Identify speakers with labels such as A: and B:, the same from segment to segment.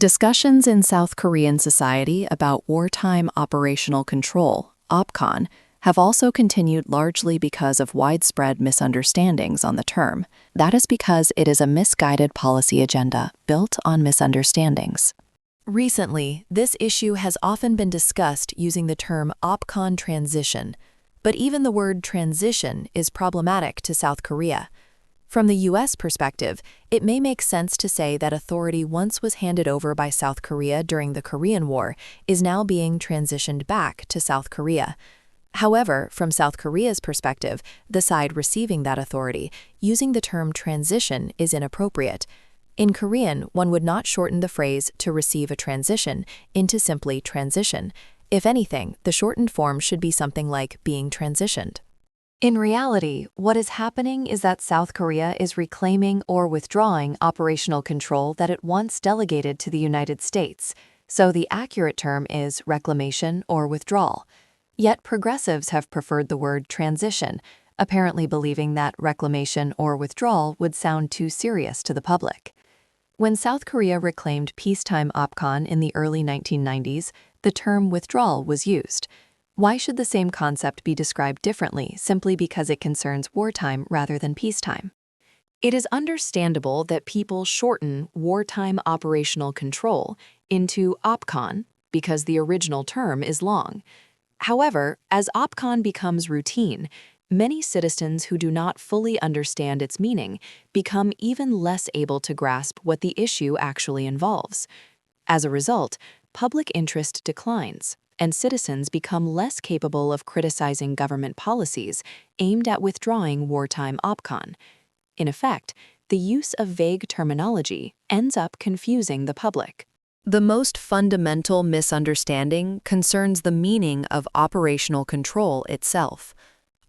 A: Discussions in South Korean society about wartime operational control, OPCON, have also continued largely because of widespread misunderstandings on the term. That is because it is a misguided policy agenda built on misunderstandings. Recently, this issue has often been discussed using the term OPCON transition, but even the word transition is problematic to South Korea. From the U.S. perspective, it may make sense to say that authority once was handed over by South Korea during the Korean War is now being transitioned back to South Korea. However, from South Korea's perspective, the side receiving that authority, using the term transition is inappropriate. In Korean, one would not shorten the phrase to receive a transition into simply transition. If anything, the shortened form should be something like being transitioned. In reality, what is happening is that South Korea is reclaiming or withdrawing operational control that it once delegated to the United States, so the accurate term is reclamation or withdrawal. Yet progressives have preferred the word transition, apparently believing that reclamation or withdrawal would sound too serious to the public. When South Korea reclaimed peacetime OPCON in the early 1990s, the term withdrawal was used. Why should the same concept be described differently simply because it concerns wartime rather than peacetime? It is understandable that people shorten wartime operational control into OPCON because the original term is long. However, as OPCON becomes routine, many citizens who do not fully understand its meaning become even less able to grasp what the issue actually involves. As a result, public interest declines, and citizens become less capable of criticizing government policies aimed at withdrawing wartime OPCON. In effect, the use of vague terminology ends up confusing the public. The most fundamental misunderstanding concerns the meaning of operational control itself.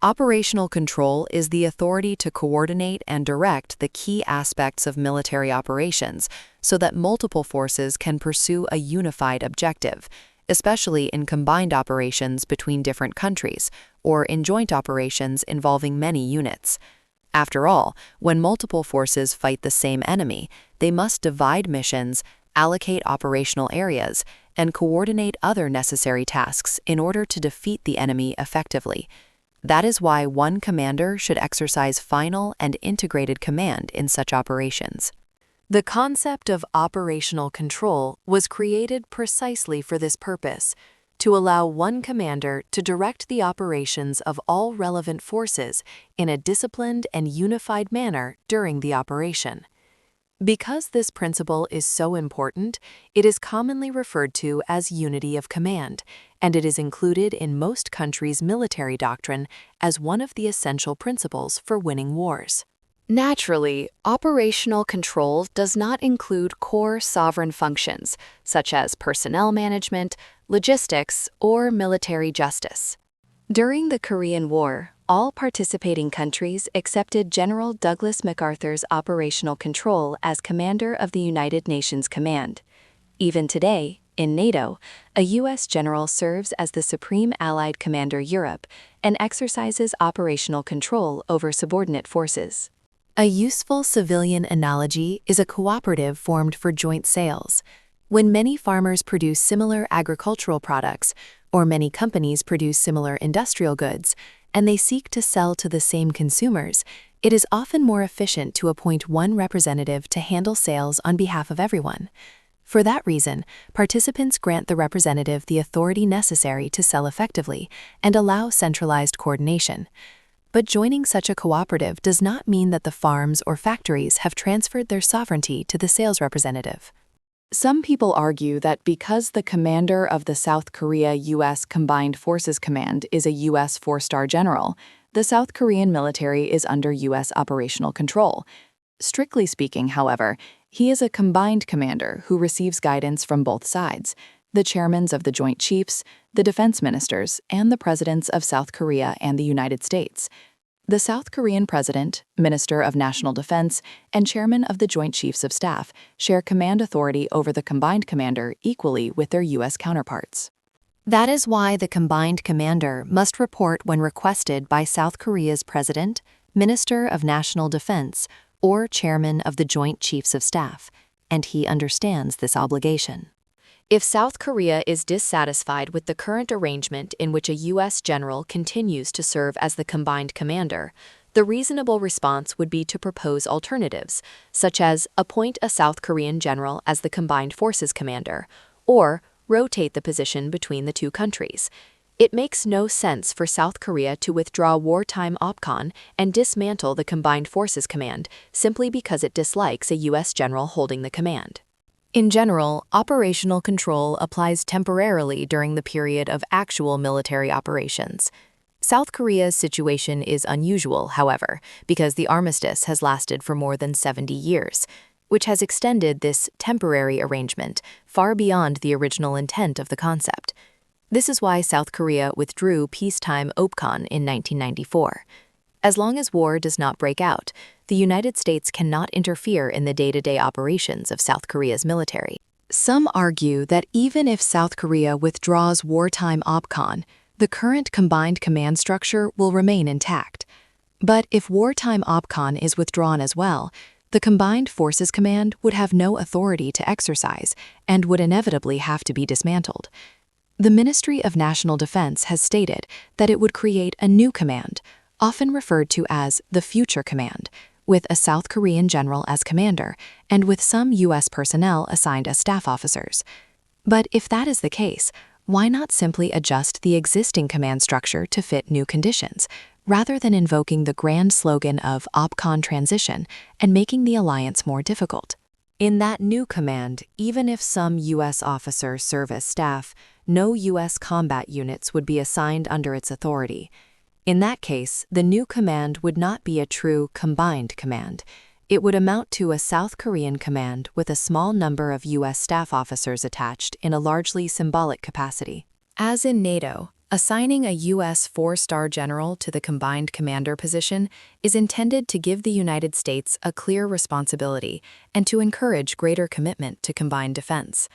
A: Operational control is the authority to coordinate and direct the key aspects of military operations so that multiple forces can pursue a unified objective, especially in combined operations between different countries or in joint operations involving many units. After all, when multiple forces fight the same enemy, they must divide missions, allocate operational areas, and coordinate other necessary tasks in order to defeat the enemy effectively. That is why one commander should exercise final and integrated command in such operations. The concept of operational control was created precisely for this purpose, to allow one commander to direct the operations of all relevant forces in a disciplined and unified manner during the operation. Because this principle is so important, it is commonly referred to as unity of command, and it is included in most countries' military doctrine as one of the essential principles for winning wars. Naturally, operational control does not include core sovereign functions, such as personnel management, logistics, or military justice. During the Korean War, all participating countries accepted General Douglas MacArthur's operational control as commander of the United Nations Command. Even today, in NATO, a U.S. general serves as the Supreme Allied Commander Europe and exercises operational control over subordinate forces. A useful civilian analogy is a cooperative formed for joint sales. When many farmers produce similar agricultural products, or many companies produce similar industrial goods, and they seek to sell to the same consumers, it is often more efficient to appoint one representative to handle sales on behalf of everyone. For that reason, participants grant the representative the authority necessary to sell effectively and allow centralized coordination. But joining such a cooperative does not mean that the farms or factories have transferred their sovereignty to the sales representative. Some people argue that because the commander of the South Korea-US Combined Forces Command is a U.S. four-star general, the South Korean military is under U.S. operational control. Strictly speaking, however, he is a combined commander who receives guidance from both sides, the chairmen of the Joint Chiefs, the defense ministers, and the presidents of South Korea and the United States. The South Korean President, Minister of National Defense, and Chairman of the Joint Chiefs of Staff share command authority over the combined commander equally with their U.S. counterparts. That is why the combined commander must report when requested by South Korea's President, Minister of National Defense, or Chairman of the Joint Chiefs of Staff, and he understands this obligation. If South Korea is dissatisfied with the current arrangement in which a U.S. general continues to serve as the combined commander, the reasonable response would be to propose alternatives, such as appoint a South Korean general as the combined forces commander, or rotate the position between the two countries. It makes no sense for South Korea to withdraw wartime OPCON and dismantle the Combined Forces Command simply because it dislikes a U.S. general holding the command. In general, operational control applies temporarily during the period of actual military operations. South Korea's situation is unusual, however, because the armistice has lasted for more than 70 years, which has extended this temporary arrangement far beyond the original intent of the concept. This is why South Korea withdrew peacetime OPCON in 1994. As long as war does not break out, the United States cannot interfere in the day-to-day operations of South Korea's military. Some argue that even if South Korea withdraws wartime OPCON, the current combined command structure will remain intact. But if wartime OPCON is withdrawn as well, the Combined Forces Command would have no authority to exercise and would inevitably have to be dismantled. The Ministry of National Defense has stated that it would create a new command, often referred to as the Future Command, with a South Korean general as commander and with some U.S. personnel assigned as staff officers. But if that is the case, why not simply adjust the existing command structure to fit new conditions, rather than invoking the grand slogan of OPCON transition and making the alliance more difficult? In that new command, even if some U.S. officers serve as staff, no U.S. combat units would be assigned under its authority. In that case, the new command would not be a true combined command. It would amount to a South Korean command with a small number of U.S. staff officers attached in a largely symbolic capacity. As in NATO, assigning a U.S. four-star general to the combined commander position is intended to give the United States a clear responsibility and to encourage greater commitment to combined defense.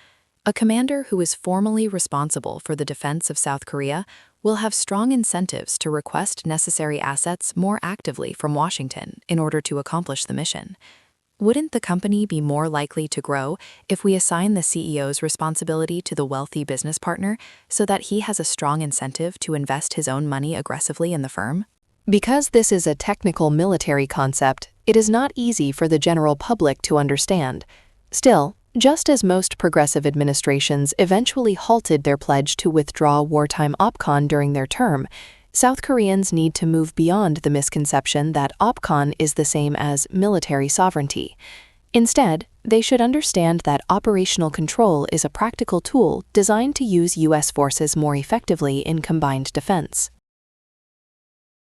A: A commander who is formally responsible for the defense of South Korea will have strong incentives to request necessary assets more actively from Washington in order to accomplish the mission. Wouldn't the company be more likely to grow if we assign the CEO's responsibility to the wealthy business partner so that he has a strong incentive to invest his own money aggressively in the firm? Because this is a technical military concept, it is not easy for the general public to understand. Still, just as most progressive administrations eventually halted their pledge to withdraw wartime OPCON during their term, South Koreans need to move beyond the misconception that OPCON is the same as military sovereignty. Instead, they should understand that operational control is a practical tool designed to use U.S. forces more effectively in combined defense.